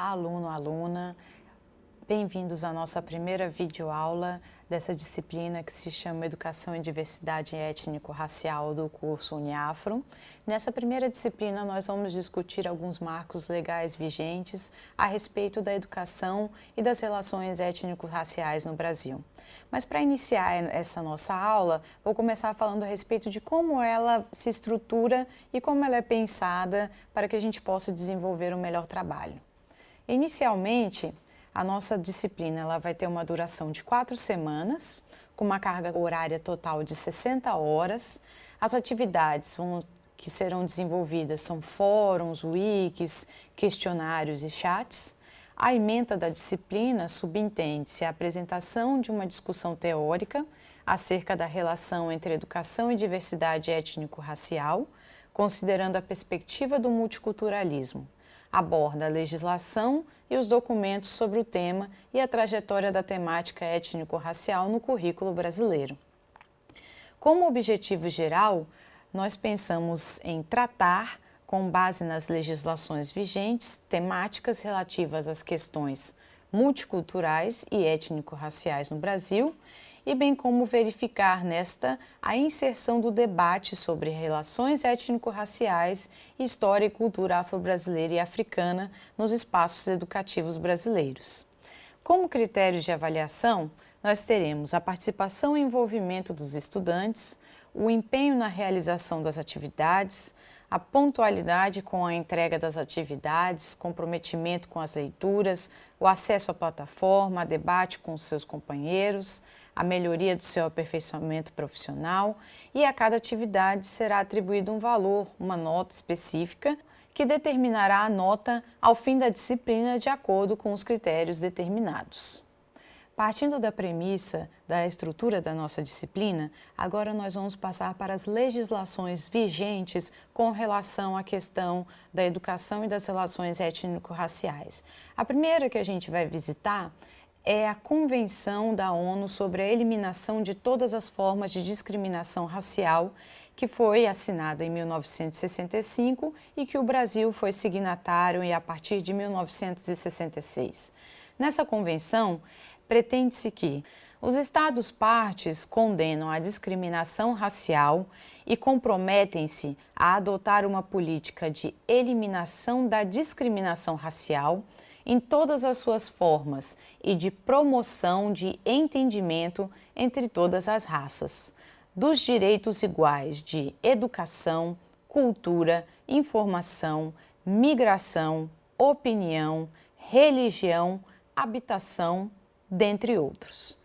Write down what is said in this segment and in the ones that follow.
Olá, aluno, aluna. Bem-vindos à nossa primeira videoaula dessa disciplina que se chama Educação em Diversidade Étnico-Racial do curso Uniafro. Nessa primeira disciplina, nós vamos discutir alguns marcos legais vigentes a respeito da educação e das relações étnico-raciais no Brasil. Mas para iniciar essa nossa aula, vou começar falando a respeito de como ela se estrutura e como ela é pensada para que a gente possa desenvolver um melhor trabalho. Inicialmente, a nossa disciplina ela vai ter uma duração de 4 semanas, com uma carga horária total de 60 horas. As atividades que serão desenvolvidas são fóruns, wikis, questionários e chats. A ementa da disciplina subentende-se a apresentação de uma discussão teórica acerca da relação entre educação e diversidade étnico-racial, considerando a perspectiva do multiculturalismo. Aborda a legislação e os documentos sobre o tema e a trajetória da temática étnico-racial no currículo brasileiro. Como objetivo geral, nós pensamos em tratar, com base nas legislações vigentes, temáticas relativas às questões multiculturais e étnico-raciais no Brasil, e bem como verificar nesta a inserção do debate sobre relações étnico-raciais, história e cultura afro-brasileira e africana nos espaços educativos brasileiros. Como critérios de avaliação, nós teremos a participação e envolvimento dos estudantes, o empenho na realização das atividades, a pontualidade com a entrega das atividades, comprometimento com as leituras, o acesso à plataforma, debate com os seus companheiros, a melhoria do seu aperfeiçoamento profissional, e a cada atividade será atribuído um valor, uma nota específica, que determinará a nota ao fim da disciplina de acordo com os critérios determinados. Partindo da premissa da estrutura da nossa disciplina, agora nós vamos passar para as legislações vigentes com relação à questão da educação e das relações étnico-raciais. A primeira que a gente vai visitar é a Convenção da ONU sobre a Eliminação de Todas as Formas de Discriminação Racial, que foi assinada em 1965 e que o Brasil foi signatário a partir de 1966. Nessa convenção, pretende-se que os Estados-partes condenam a discriminação racial e comprometem-se a adotar uma política de eliminação da discriminação racial em todas as suas formas e de promoção de entendimento entre todas as raças, dos direitos iguais de educação, cultura, informação, migração, opinião, religião, habitação, dentre outros.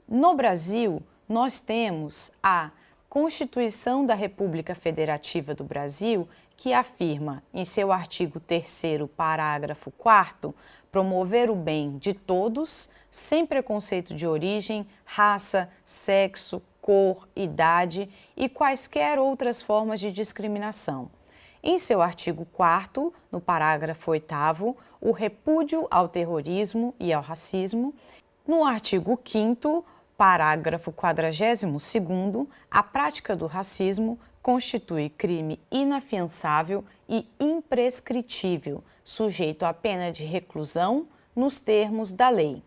No Brasil, nós temos a Constituição da República Federativa do Brasil, que afirma, em seu artigo 3º, parágrafo 4º, promover o bem de todos, sem preconceito de origem, raça, sexo, cor, idade e quaisquer outras formas de discriminação. Em seu artigo 4º, no parágrafo 8º, o repúdio ao terrorismo e ao racismo. No artigo 5º, parágrafo 42º, a prática do racismo constitui crime inafiançável e imprescritível, sujeito à pena de reclusão nos termos da lei.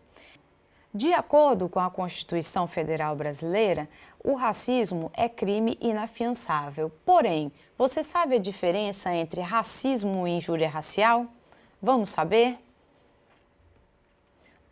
De acordo com a Constituição Federal Brasileira, o racismo é crime inafiançável. Porém, você sabe a diferença entre racismo e injúria racial? Vamos saber?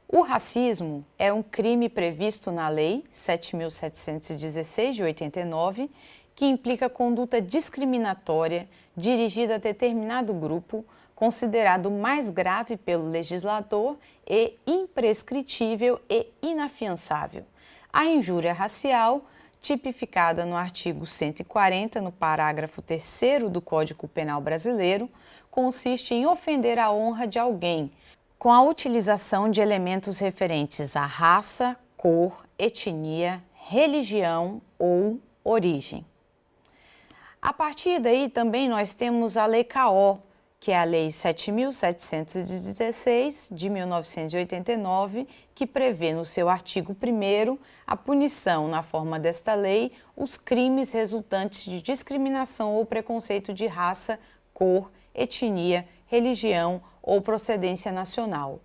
O racismo é um crime previsto na Lei 7.716 de 89, que implica conduta discriminatória dirigida a determinado grupo, considerado mais grave pelo legislador e imprescritível e inafiançável. A injúria racial, tipificada no artigo 140, no parágrafo 3º do Código Penal Brasileiro, consiste em ofender a honra de alguém, com a utilização de elementos referentes à raça, cor, etnia, religião ou origem. A partir daí também nós temos a Lei CAO, que é a Lei 7.716 de 1989, que prevê no seu artigo 1º a punição, na forma desta lei, os crimes resultantes de discriminação ou preconceito de raça, cor, etnia, religião ou procedência nacional.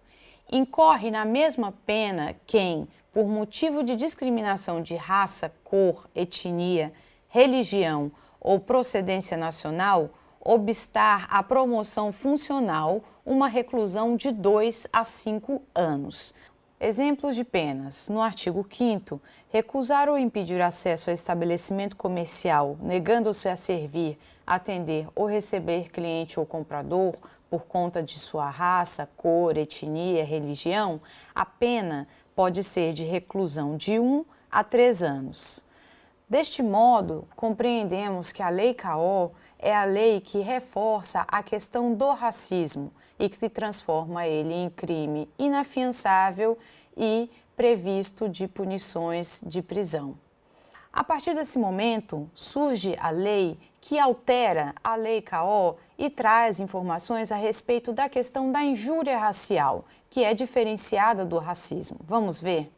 Incorre na mesma pena quem, por motivo de discriminação de raça, cor, etnia, religião ou procedência nacional, obstar à promoção funcional, uma reclusão de 2 a 5 anos. Exemplos de penas. No artigo 5º, recusar ou impedir acesso a estabelecimento comercial, negando-se a servir, atender ou receber cliente ou comprador por conta de sua raça, cor, etnia, religião, a pena pode ser de reclusão de 1 a 3 anos. Deste modo, compreendemos que a Lei K.O. é a lei que reforça a questão do racismo e que transforma ele em crime inafiançável e previsto de punições de prisão. A partir desse momento, surge a lei que altera a Lei K.O. e traz informações a respeito da questão da injúria racial, que é diferenciada do racismo. Vamos ver?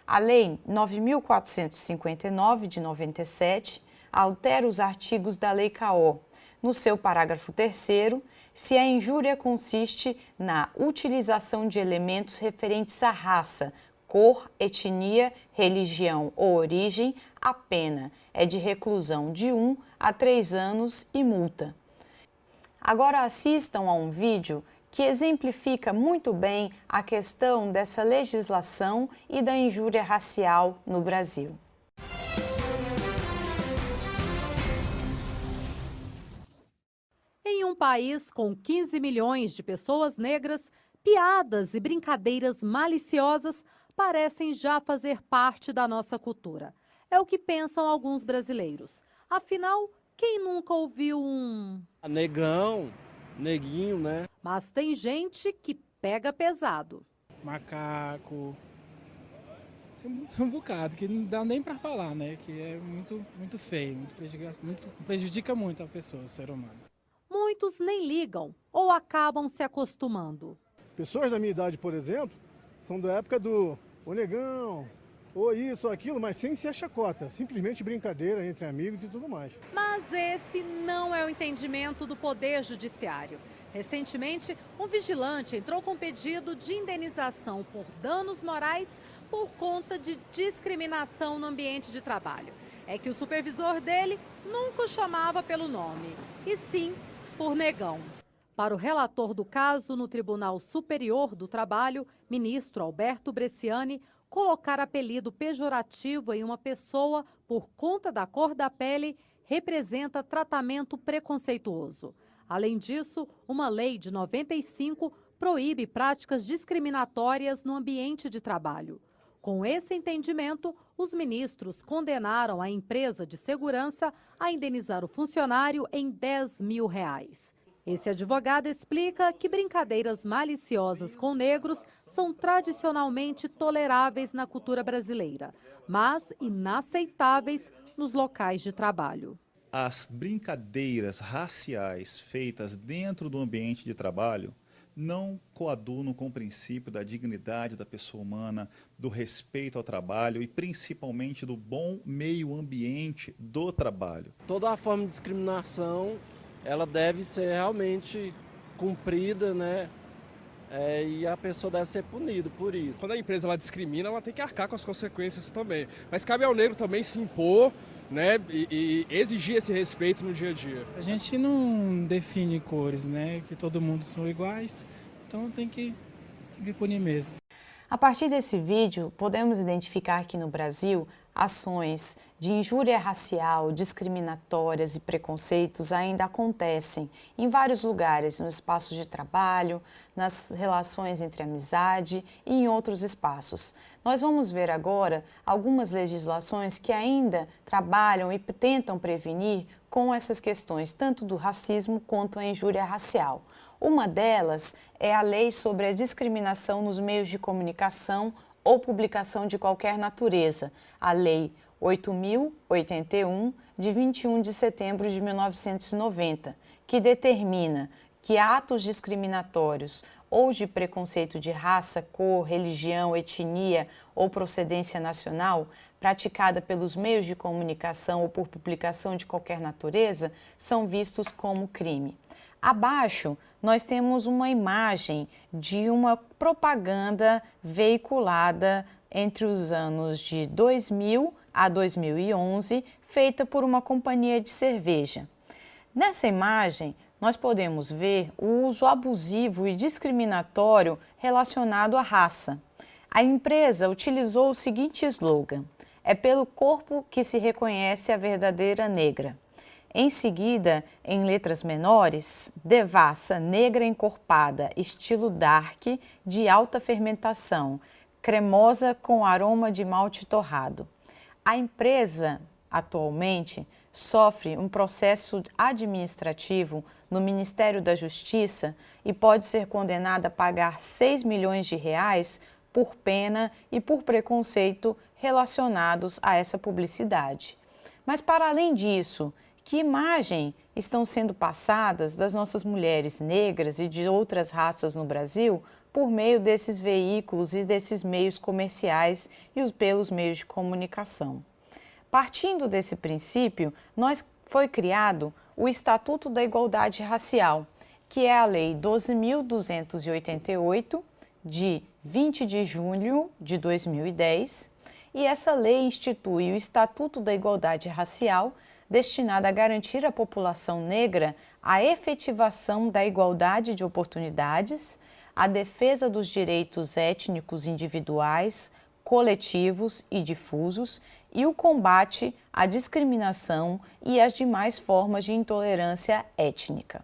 A Lei 9.459, de 97, altera os artigos da Lei K.O. No seu parágrafo 3º, se a injúria consiste na utilização de elementos referentes à raça, cor, etnia, religião ou origem, a pena é de reclusão de 1 a 3 anos e multa. Agora assistam a um vídeo que exemplifica muito bem a questão dessa legislação e da injúria racial no Brasil. Em um país com 15 milhões de pessoas negras, piadas e brincadeiras maliciosas parecem já fazer parte da nossa cultura. É o que pensam alguns brasileiros. Afinal, quem nunca ouviu um negão, neguinho, né? Mas tem gente que pega pesado. Macaco, tem um bocado que não dá nem para falar, né? Que é muito feio, prejudica muito a pessoa, o ser humano. Muitos nem ligam ou acabam se acostumando. Pessoas da minha idade, por exemplo, são da época do "ô negão", ou isso ou aquilo, mas sem ser chacota, simplesmente brincadeira entre amigos e tudo mais. Mas esse não é o entendimento do Poder Judiciário. Recentemente, um vigilante entrou com pedido de indenização por danos morais por conta de discriminação no ambiente de trabalho. É que o supervisor dele nunca o chamava pelo nome, e sim por negão. Para o relator do caso no Tribunal Superior do Trabalho, ministro Alberto Bresciani, colocar apelido pejorativo em uma pessoa por conta da cor da pele representa tratamento preconceituoso. Além disso, uma lei de 95 proíbe práticas discriminatórias no ambiente de trabalho. Com esse entendimento, os ministros condenaram a empresa de segurança a indenizar o funcionário em R$10 mil. Esse advogado explica que brincadeiras maliciosas com negros são tradicionalmente toleráveis na cultura brasileira, mas inaceitáveis nos locais de trabalho. As brincadeiras raciais feitas dentro do ambiente de trabalho não coadunam com o princípio da dignidade da pessoa humana, do respeito ao trabalho e principalmente do bom meio ambiente do trabalho. Toda a forma de discriminação, ela deve ser realmente cumprida, né? E a pessoa deve ser punida por isso. Quando a empresa ela discrimina, ela tem que arcar com as consequências também. Mas cabe ao negro também se impor, né, e exigir esse respeito no dia a dia. A gente não define cores, né? Que todo mundo são iguais, então tem que punir mesmo. A partir desse vídeo, podemos identificar aqui no Brasil ações de injúria racial, discriminatórias e preconceitos ainda acontecem em vários lugares, no espaço de trabalho, nas relações entre amizade e em outros espaços. Nós vamos ver agora algumas legislações que ainda trabalham e tentam prevenir com essas questões, tanto do racismo quanto a injúria racial. Uma delas é a Lei sobre a Discriminação nos Meios de Comunicação ou Publicação de Qualquer Natureza, a Lei 8.081, de 21 de setembro de 1990, que determina que atos discriminatórios ou de preconceito de raça, cor, religião, etnia ou procedência nacional, praticada pelos meios de comunicação ou por publicação de qualquer natureza, são vistos como crime. Abaixo, nós temos uma imagem de uma propaganda veiculada entre os anos de 2000 a 2011, feita por uma companhia de cerveja. Nessa imagem, nós podemos ver o uso abusivo e discriminatório relacionado à raça. A empresa utilizou o seguinte slogan: "É pelo corpo que se reconhece a verdadeira negra". Em seguida, em letras menores, "Devassa negra encorpada, estilo dark, de alta fermentação, cremosa com aroma de malte torrado". A empresa, atualmente, sofre um processo administrativo no Ministério da Justiça e pode ser condenada a pagar 6 milhões de reais por pena e por preconceito relacionados a essa publicidade. Mas, para além disso, que imagem estão sendo passadas das nossas mulheres negras e de outras raças no Brasil por meio desses veículos e desses meios comerciais e pelos meios de comunicação? Partindo desse princípio, foi criado o Estatuto da Igualdade Racial, que é a Lei 12.288, de 20 de junho de 2010, e essa lei institui o Estatuto da Igualdade Racial, destinado a garantir à população negra a efetivação da igualdade de oportunidades, a defesa dos direitos étnicos individuais, coletivos e difusos e o combate à discriminação e às demais formas de intolerância étnica.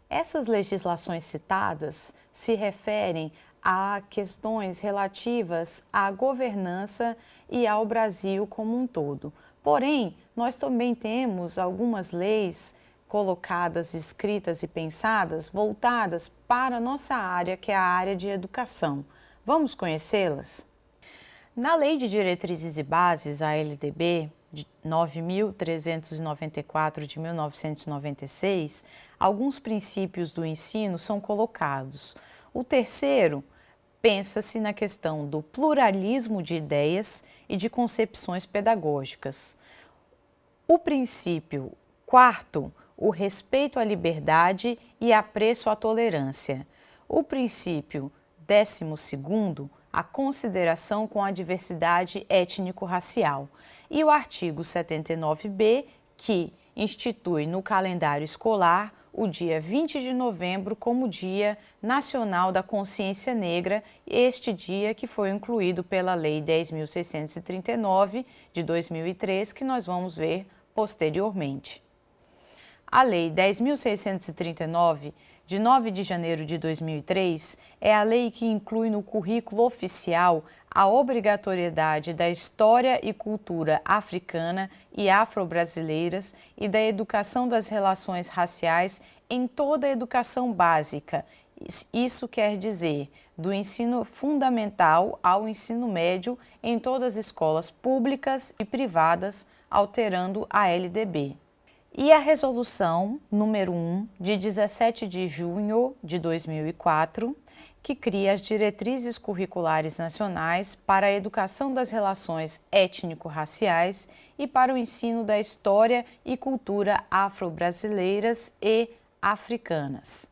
Essas legislações citadas se referem a questões relativas à governança e ao Brasil como um todo. Porém, nós também temos algumas leis colocadas, escritas e pensadas, voltadas para a nossa área, que é a área de educação. Vamos conhecê-las? Na Lei de Diretrizes e Bases, a LDB, de 9.394 de 1996, alguns princípios do ensino são colocados. O terceiro, pensa-se na questão do pluralismo de ideias e de concepções pedagógicas. O princípio quarto, o respeito à liberdade e apreço à tolerância. O princípio 12º, a consideração com a diversidade étnico-racial. E o artigo 79b, que institui no calendário escolar o dia 20 de novembro como Dia Nacional da Consciência Negra, este dia que foi incluído pela Lei 10.639 de 2003, que nós vamos ver posteriormente. A Lei 10.639, de 9 de janeiro de 2003, é a lei que inclui no currículo oficial a obrigatoriedade da história e cultura africana e afro-brasileiras e da educação das relações raciais em toda a educação básica. Isso quer dizer, do ensino fundamental ao ensino médio em todas as escolas públicas e privadas, alterando a LDB. E a Resolução número 1, de 17 de junho de 2004, que cria as diretrizes curriculares nacionais para a educação das relações étnico-raciais e para o ensino da história e cultura afro-brasileiras e africanas.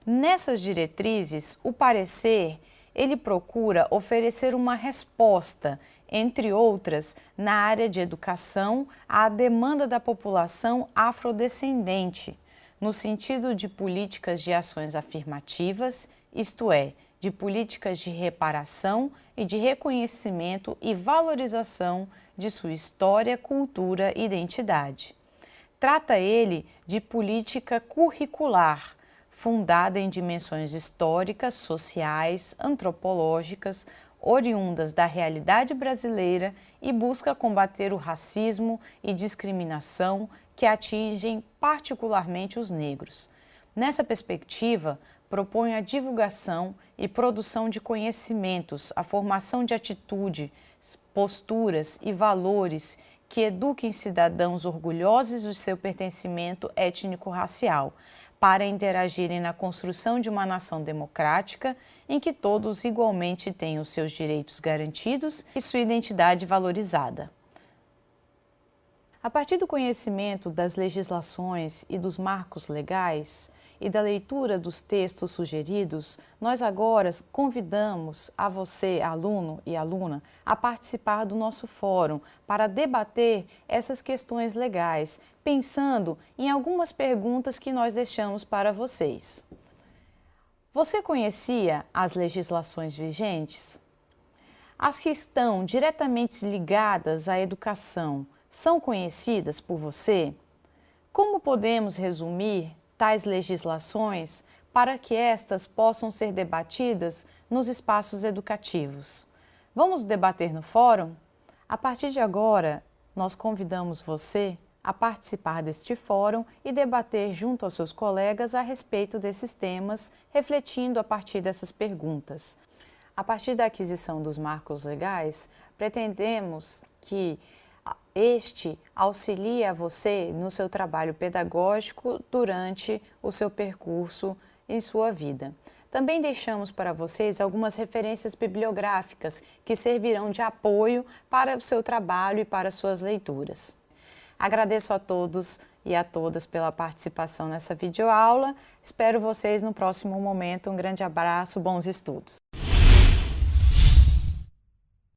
Nessas diretrizes, o parecer, ele procura oferecer uma resposta, entre outras, na área de educação, à demanda da população afrodescendente, no sentido de políticas de ações afirmativas, isto é, de políticas de reparação e de reconhecimento e valorização de sua história, cultura e identidade. Trata ele de política curricular, fundada em dimensões históricas, sociais, antropológicas, oriundas da realidade brasileira e busca combater o racismo e discriminação que atingem particularmente os negros. Nessa perspectiva, propõe a divulgação e produção de conhecimentos, a formação de atitudes, posturas e valores que eduquem cidadãos orgulhosos do seu pertencimento étnico-racial, para interagirem na construção de uma nação democrática em que todos igualmente tenham os seus direitos garantidos e sua identidade valorizada. A partir do conhecimento das legislações e dos marcos legais e da leitura dos textos sugeridos, nós agora convidamos a você, aluno e aluna, a participar do nosso fórum para debater essas questões legais, pensando em algumas perguntas que nós deixamos para vocês. Você conhecia as legislações vigentes? As que estão diretamente ligadas à educação são conhecidas por você? Como podemos resumir tais legislações para que estas possam ser debatidas nos espaços educativos? Vamos debater no fórum? A partir de agora, nós convidamos você a participar deste fórum e debater junto aos seus colegas a respeito desses temas, refletindo a partir dessas perguntas. A partir da aquisição dos marcos legais, pretendemos que este auxilie a você no seu trabalho pedagógico durante o seu percurso em sua vida. Também deixamos para vocês algumas referências bibliográficas que servirão de apoio para o seu trabalho e para suas leituras. Agradeço a todos e a todas pela participação nessa videoaula. Espero vocês no próximo momento. Um grande abraço, bons estudos!